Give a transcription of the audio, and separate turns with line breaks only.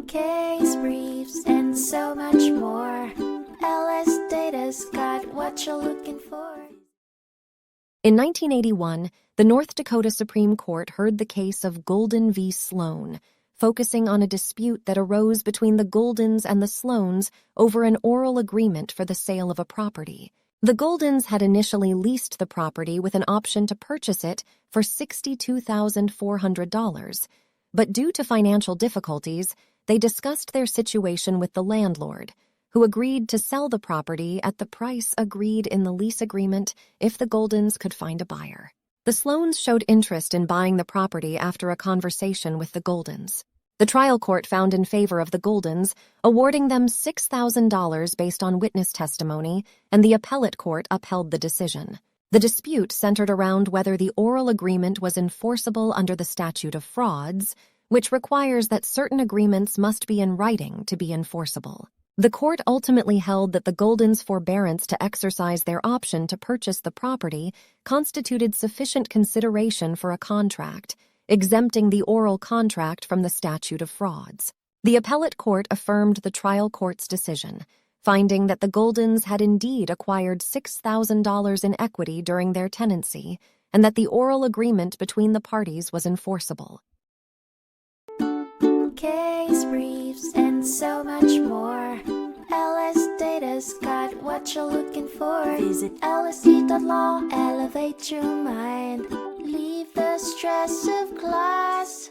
case briefs, and so much more. LSData's got what you're looking for.
In 1981, the North Dakota Supreme Court heard the case of Gulden v. Sloan, focusing on a dispute that arose between the Guldens and the Sloans over an oral agreement for the sale of a property. The Guldens had initially leased the property with an option to purchase it for $62,400, but due to financial difficulties, they discussed their situation with the landlord, who agreed to sell the property at the price agreed in the lease agreement if the Guldens could find a buyer. The Sloans showed interest in buying the property after a conversation with the Guldens. The trial court found in favor of the Guldens, awarding them $6,000 based on witness testimony, and the appellate court upheld the decision. The dispute centered around whether the oral agreement was enforceable under the statute of frauds, which requires that certain agreements must be in writing to be enforceable. The court ultimately held that the Guldens' forbearance to exercise their option to purchase the property constituted sufficient consideration for a contract, exempting the oral contract from the statute of frauds. The appellate court affirmed the trial court's decision, finding that the Guldens had indeed acquired $6,000 in equity during their tenancy and that the oral agreement between the parties was enforceable.
Case briefs, and so much more. LSData's got what you're looking for. Visit lsd.law, elevate your mind. Leave the stress of class.